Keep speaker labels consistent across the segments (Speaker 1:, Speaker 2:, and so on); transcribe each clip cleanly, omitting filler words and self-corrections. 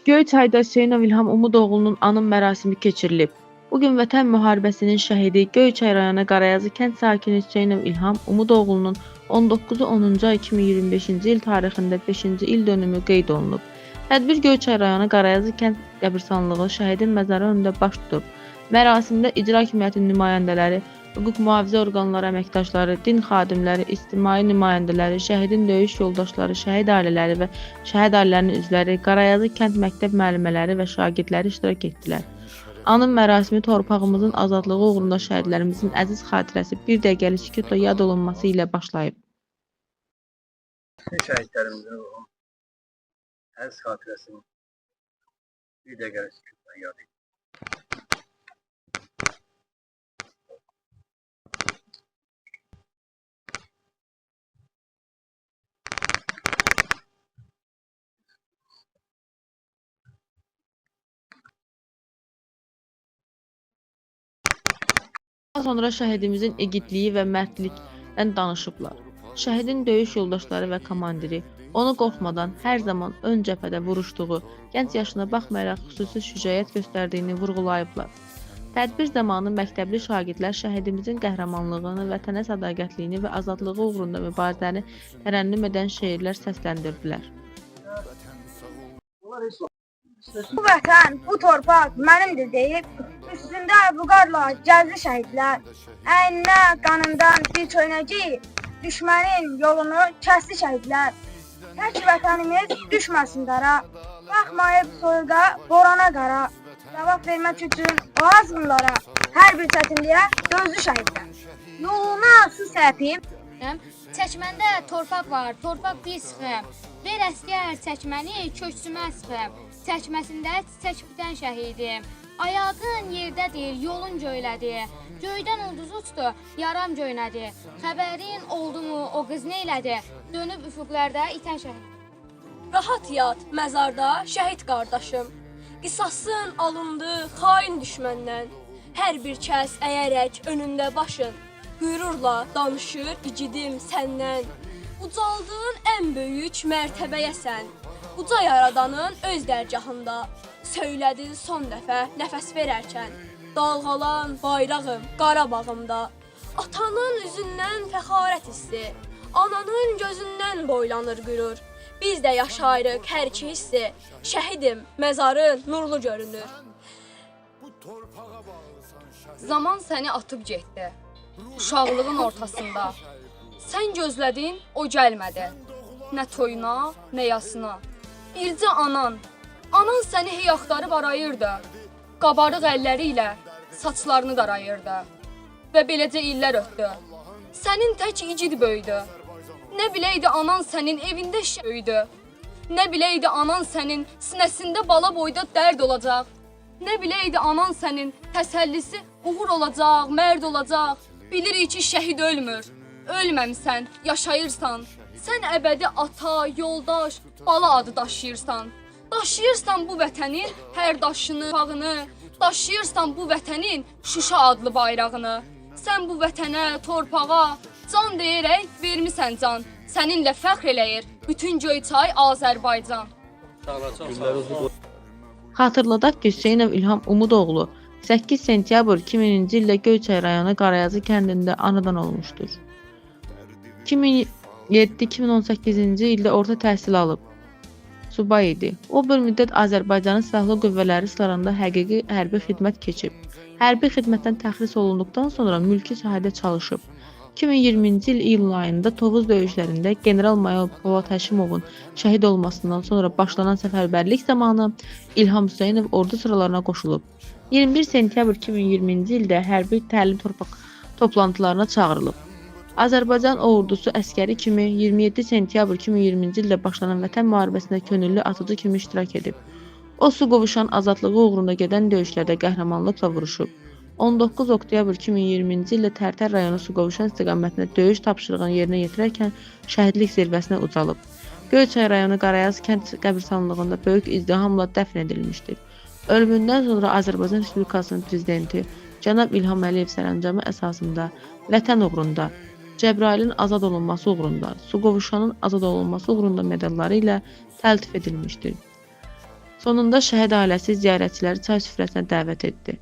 Speaker 1: Göyçayda Hüseynov İlham Umudoğlu'nun anım mərasimi keçirilib. Bugün Vətən müharibəsinin şəhidi Göyçay rayonu Qarayazı kənd sakini Hüseynov İlham Umudoğlu'nun 19-10 ay 2025-ci il tarixində 5-ci il dönümü qeyd olunub. Tədbir Göyçay rayonu Qarayazı kənd qəbirstanlığı şəhidin məzarı önündə baş tutub. Mərasimdə icra hakimiyyətinin nümayəndələri, hüquq mühafizə orqanları əməkdaşları, din xadimləri, ictimai nümayəndələri, şəhidin döyüş yoldaşları, şəhid ailələri və şəhid ailələrinin üzvləri, Qarayazı kənd məktəb müəllimələri və şagirdləri iştirak etdilər. Anım mərasimi torpağımızın azadlığı uğrunda şəhidlərimizin əziz xatirəsi bir dəqiqəlik sükutla yad olunması ilə başlayıb.
Speaker 2: Şəhidlərimizin ruhun əziz xatirəsini bir dəqiqəlik sükutla yad edin.
Speaker 1: Daha sonra şəhidimizin igidliyi və mərdlikdən danışıblar. Şəhidin döyüş yoldaşları və komandiri onu qorxmadan hər zaman ön cəbhədə vuruşduğu, gənc yaşına baxmayaraq xüsusi şücaət göstərdiyini vurğulayıblar. Tədbir zamanı məktəbli şagirdlər şəhidimizin qəhrəmanlığını, vətənə sədaqətliyini və azadlığı uğrunda mübarizəni tərənnüm edən şeirlər səsləndirdilər.
Speaker 3: Bu vətən, bu torpaq mənimdir deyib, üstündə vüqarla gəzdi şəhidlər. Əyninə, qanından bir çöynəcək, düşmənin yolunu kəsdi şəhidlər. Tək vətənimiz düşməsin dara, baxmayıb soyuqa, borana qara. Cavab vermək üçün o azğınlara, hər bir çətinliyə dözdü şəhidlər. Yoluna su səpib,
Speaker 4: çəkməndə torpaq var, torpaq bir sıxım. Ver əsgər çəkməni, köksümə sıxım. Çəkməsində çiçək bitən şəhidim. Ayağın yerdədir, yolun göylədir. Göydən ulduz uçdu, yaram göynədi. Xəbərin oldu mu, o qız neylədi? Dönüb üfüqlərdə itən şəhid.
Speaker 5: Rahat yat məzarda şəhid qardaşım. Qisasın alındı xain düşməndən. Hər bir kəs əyərək önündə başın. Qürurla danışır igidim səndən. Ucaldığın ən böyük mərtəbəyəsən. Uca yaradanın öz dərgahında. Söylədin son dəfə nəfəs verərkən. Dalğalan bayrağım Qarabağımda. Atanın üzündən fəxarət hissi. Ananın gözündən boylanır qürur. Biz də yaşayırıq hər iki hissi. Şəhidim, məzarın nurlu görünür.
Speaker 6: Zaman səni atıb getdi. Uşaqlığın ortasında. Sən gözlədin, o gəlmədi. Nə toyuna, nə yasına. Bircə anan səni hey axtarıb arayırdı. Qabarıq əlləri ilə saçlarını darayırdı. Və beləcə illər ötdü. Sənin tək igid böyüdü. Nə biləydi anan sənin evində böyüdü. Nə biləydi anan sənin sinəsində bala boyda dərd olacaq. Nə biləydi anan sənin təsəllisi uğur olacaq, mərd olacaq. Bilirik ki, şəhid ölmür. Ölməmsən, yaşayırsan. Sən əbədi ata, yoldaş, bala adı daşıyırsan. Daşıyırsan bu vətənin hər daşını, bağını. Daşıyırsan bu vətənin Şuşa adlı bayrağını. Sən bu vətənə, torpağa can deyərək vermisən can. Səninlə fəxr eləyir bütün Göyçay Azərbaycan.
Speaker 1: Xatırladaq ki, Hüseynov İlham Umudoğlu 8 sentyabr 2000-ci ildə Göyçay rayonu Qarayazı kəndində anadan olmuşdur. 2007-2018-ci ildə orta təhsil alıb. Subay idi. O bir müddət Azərbaycanın Silahlı Qüvvələri sıralarında həqiqi hərbi xidmət keçib. Hərbi xidmətdən təxris olunduqdan sonra mülki sahədə çalışıb. 2020-ci il iyul ayında Tovuz döyüşlərində general-mayor Polad Həşimovun şəhid olmasından sonra başlanan səfərbərlik zamanı İlham Hüseynov ordu sıralarına qoşulub. 21 sentyabr 2020-ci ildə hərbi təlim toplantılarına çağırılıb. Azərbaycan ordusu əskəri kimi 27 sentyabr 2020-ci ildə başlanan Vətən müharibəsində könüllü atıcı kimi iştirak edib. O, su qovuşan azadlığı uğrunda gedən döyüşlərdə qəhrəmanlıqla vuruşub. 19 oktyabr 2020-ci ildə Tərtər rayonu su qovuşan istiqamətində döyüş tapşırığını yerinə yetirərkən şəhidlik zirvəsinə ucalıb. Göyçay rayonu Qarayaz kənd qəbirstanlığında böyük izdihamla dəfn edilmişdir. Ölümündən sonra Azərbaycan Respublikasının prezidenti cənab İlham Əliyev sərəncamı əsasında vətən uğrunda, Cəbrailin azad olunması uğrunda, su qovuşanın azad olunması uğrunda medalları ilə təltif edilmişdir. Sonunda şəhid ailəsi ziyarətçiləri çay süfrəsinə dəvət etdi.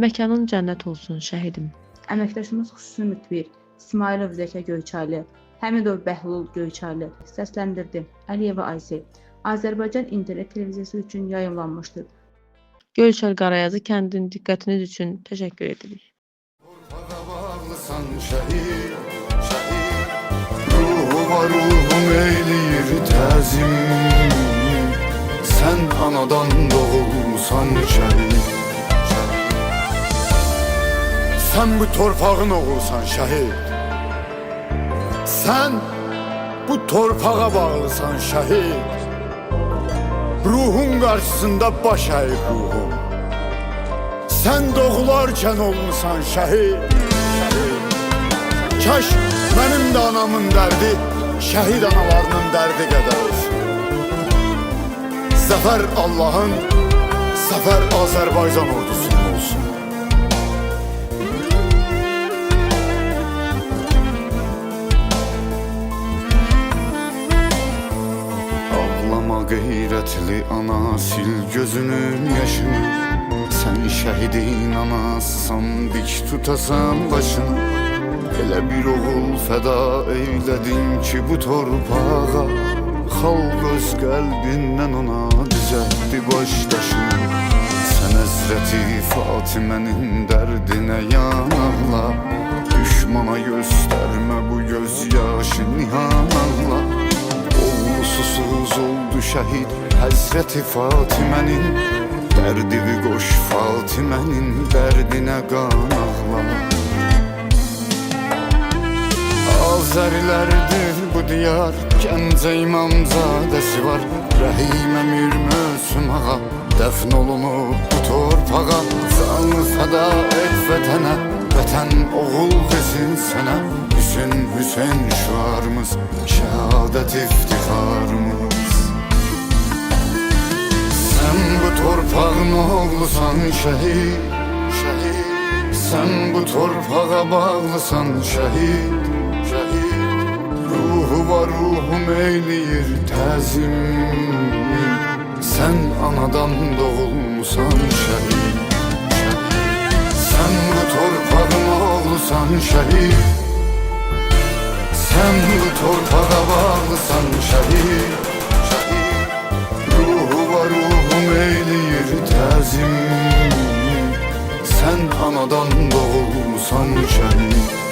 Speaker 1: Məkanın cənnət olsun şəhidim. Əməkdaşımız xüsusi mütbir İsmailov Zəkə Göyçaylı, Həmidov Bəhlul Göyçaylı səsləndirdi. Əliyeva Aysel Azərbaycan İnternet televiziyası üçün yayımlanmışdır. Göyçay Qarayazı kəndinin diqqətiniz üçün təşəkkür edirik.
Speaker 7: Bağlısan şəhid, şəhid, ruhu var ruhum eyləyir təzim. Sən anadan doğulsan şəhid, şəhid. Sən bu torpağın oğulsan şəhid. Sən bu torpağa bağlısan şəhid. Ruhun qarşısında baş əyib ruhum. Sən doğularkən olmusan şəhid, şəhid. Kaş mənim də anamın dərdi şəhid analarının dərdi qədər olsun. Zəfər Allahın, zəfər Azərbaycan ordusunun olsun. Ağlama qeyrətli ana, sil gözünün yaşını. Sən şəhidin anasısan, dik tutasan başını. Elə bir oğul fəda eylədin ki bu torpağa. Xalq öz qəlbindən ona düzəltdi başdaşını. Sən Həzrəti Fatimənin dərdinə yanarla. Düşmana göstərmə bu göz yaşı nihanarla. Oğlu susuz oldu şəhid Həzrəti Fatimənin. Dərdini qoş Fatimənin dərdinə qan ağla. Azərilərdir bu diyar, Gəncə İmamzadəsi var. Rəhim Əmir Möhsün ağa dəfn olunub bu torpağa. Canı fəda et vətənə, vətən oğul desin sənə. Hüseyn Hüseyn şüarımız, şəhadət iftixarımız. Sən bu torpağın oğlusan şəhid, şəhid. Sən bu torpağa bağlısan şəhid, şəhid. Ruhu var ruhum eyləyir təzim. Sən anadan doğulmusan şəhid, şəhid. Sən bu torpağın oğlusan şəhid. Sən bu torpağa bağlısan şəhid, şəhid. Ruhu var ruhum eyləyir təzim. Sən anadan doğulmusan şəhid.